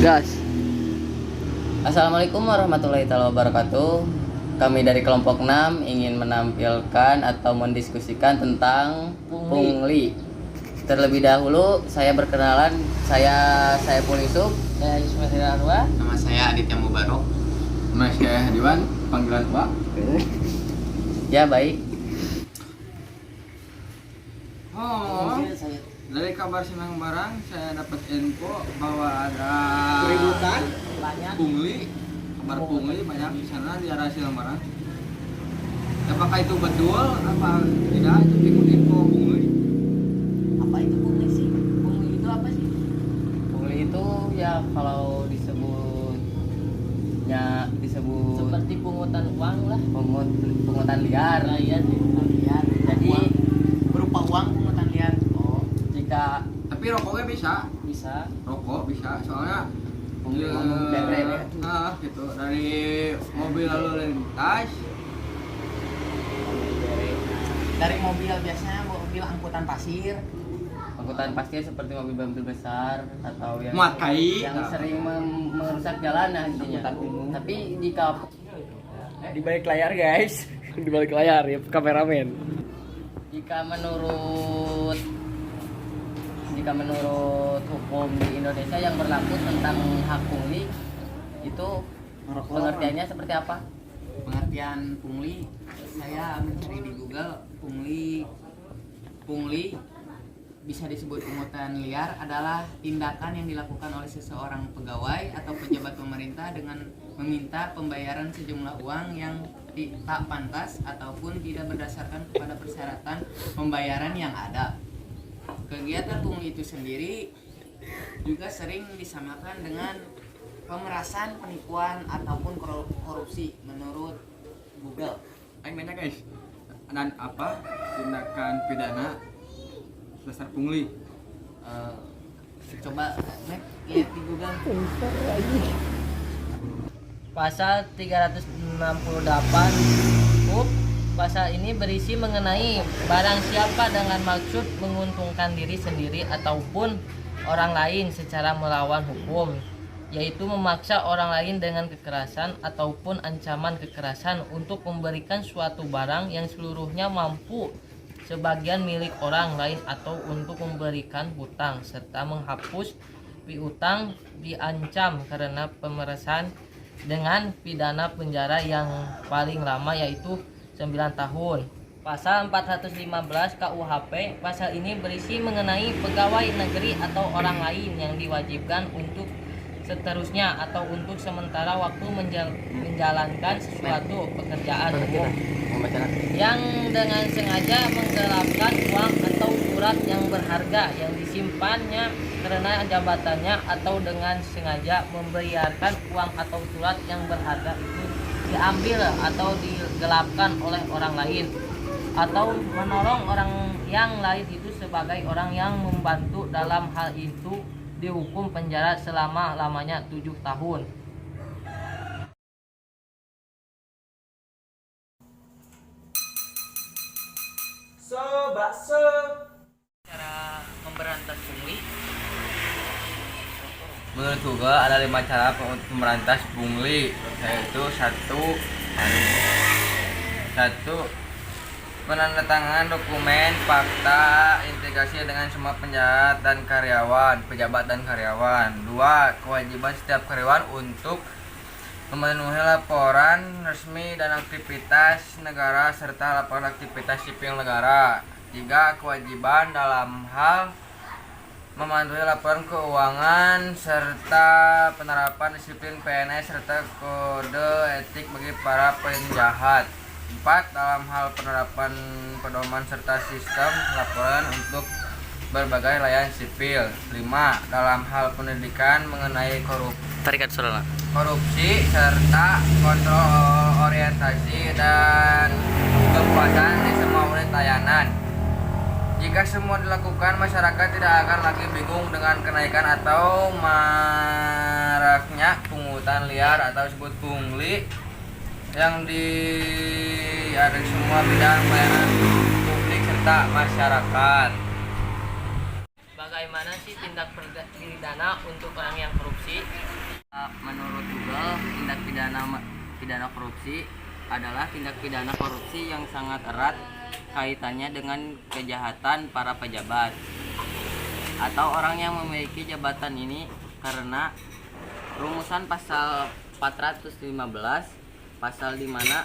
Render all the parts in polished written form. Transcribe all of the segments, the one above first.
Gas. Assalamualaikum warahmatullahi wabarakatuh. Kami dari kelompok 6 ingin menampilkan atau mendiskusikan tentang pungli. Terlebih dahulu saya berkenalan, saya Saiful Yusuf. Saya Yusuf Arwa. Nama saya Aditya Mubarok. Nama saya Hadiwan, panggilan Pak. Ya baik. Oh, dari kabar Sinang Barang saya dapat info bahwa ada Keributan banyak. pungli, kabar pungli banyak di sana di arah Sinang Barang. Apakah itu betul? Apa tidak? Itu info pungli. Apa itu pungli sih? Pungli itu apa sih? Pungli itu ya kalau disebut Seperti pungutan uang lah. pungutan liar. Nah, iya sih, pungutan liar. Jadi berupa uang pungutan liar. Oh, jika Tapi rokoknya bisa, bisa. rokok bisa. Soalnya pungli gitu dari mobil lalu lintas. Dari mobil biasanya mobil angkutan pasir. angkutan pasir seperti mobil-mobil besar atau yang Muat kai. yang sering merusak jalan nah intinya. Angkutan umum. Tapi jika Di balik layar, guys. Di balik layar ya kameramen. jika menurut hukum di Indonesia yang berlaku tentang hak pungli itu pengertiannya seperti apa? Pengertian pungli, saya mencari di Google. Pungli bisa disebut pungutan liar adalah tindakan yang dilakukan oleh seseorang pegawai atau pejabat pemerintah dengan meminta pembayaran sejumlah uang yang tak pantas ataupun tidak berdasarkan kepada persyaratan pembayaran yang ada. Kegiatan pungli itu sendiri juga sering disamakan dengan pemerasan, penipuan ataupun korupsi menurut Google. Aing nanya guys, dan apa tindakan pidana dasar pungli? Coba lihat di Google. Pasal 368 HUP. Pasal ini berisi mengenai barang siapa dengan maksud menguntungkan diri sendiri ataupun orang lain secara melawan hukum, yaitu memaksa orang lain dengan kekerasan ataupun ancaman kekerasan untuk memberikan suatu barang yang seluruhnya mampu sebagian milik orang lain atau untuk memberikan hutang serta menghapus piutang, diancam karena pemerasan dengan pidana penjara yang paling lama yaitu 9 tahun. Pasal 415 KUHP, pasal ini berisi mengenai pegawai negeri atau orang lain yang diwajibkan untuk seterusnya atau untuk sementara waktu menjalankan sesuatu pekerjaan umum yang dengan sengaja menggelapkan uang atau surat yang berharga yang disimpannya karena jabatannya atau dengan sengaja membiarkan uang atau surat yang berharga itu diambil atau digelapkan oleh orang lain atau menolong orang yang lain itu sebagai orang yang membantu dalam hal itu dihukum penjara selama-lamanya 7 tahun. Cara memberantas pungli. Menurut Google ada 5 cara untuk memberantas pungli, yaitu satu penandatangan dokumen fakta integrasi dengan semua pejabat dan karyawan. 2. Kewajiban setiap karyawan untuk memenuhi laporan resmi dan aktivitas negara serta laporan aktivitas sipil negara. 3. Kewajiban dalam hal mematuhi laporan keuangan serta penerapan disiplin PNS serta kode etik bagi para penjahat. 4. Dalam hal penerapan pedoman serta sistem laporan untuk berbagai layanan sipil. 5. Dalam hal pendidikan mengenai korupsi serta kontrol orientasi dan kekuasaan di semua unit layanan. Jika semua dilakukan, masyarakat tidak akan lagi bingung dengan kenaikan atau maraknya pungutan liar atau disebut pungli yang ada di semua bidang pelayanan publik serta masyarakat. Bagaimana sih tindakan tindak pidana untuk orang yang korupsi? Menurut Google, tindak pidana korupsi adalah tindak pidana korupsi yang sangat erat kaitannya dengan kejahatan para pejabat atau orang yang memiliki jabatan ini, karena rumusan pasal 415 pasal di mana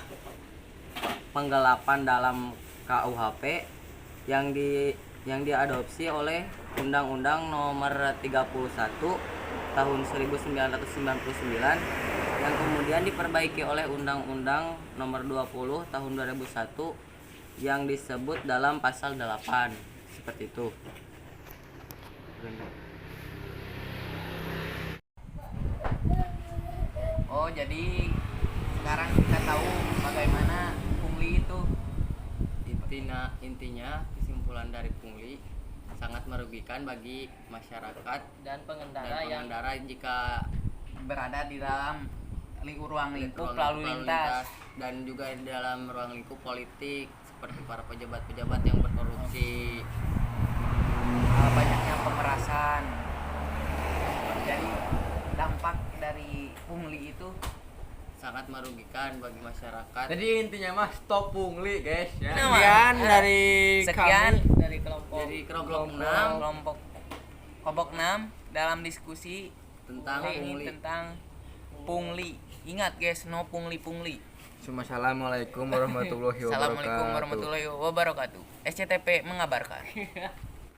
penggelapan dalam KUHP yang diadopsi oleh Undang-Undang Nomor 31 Tahun 1999 yang kemudian diperbaiki oleh Undang-Undang Nomor 20 Tahun 2001 yang disebut dalam pasal 8 seperti itu. Oh, jadi sekarang kita tahu bagaimana pungli itu. Intinya kesimpulan dari pungli sangat merugikan bagi masyarakat Dan pengendara jika Berada di dalam ruang lingkup lalu lalu lintas. dan juga di dalam ruang lingkup politik seperti para pejabat-pejabat yang berkorupsi. Banyaknya pemerasan. Jadi dampak dari pungli itu Sangat merugikan bagi masyarakat. Jadi intinya mah stop pungli guys ya. Nah, Sekian Mas. dari Sekian kami. dari kelompok 6 kelompok 6 dalam diskusi tentang kali ini pungli. tentang pungli. Ingat guys, no pungli. Assalamualaikum warahmatullahi wabarakatuh. Assalamualaikum warahmatullahi wabarakatuh. SCTP mengabarkan.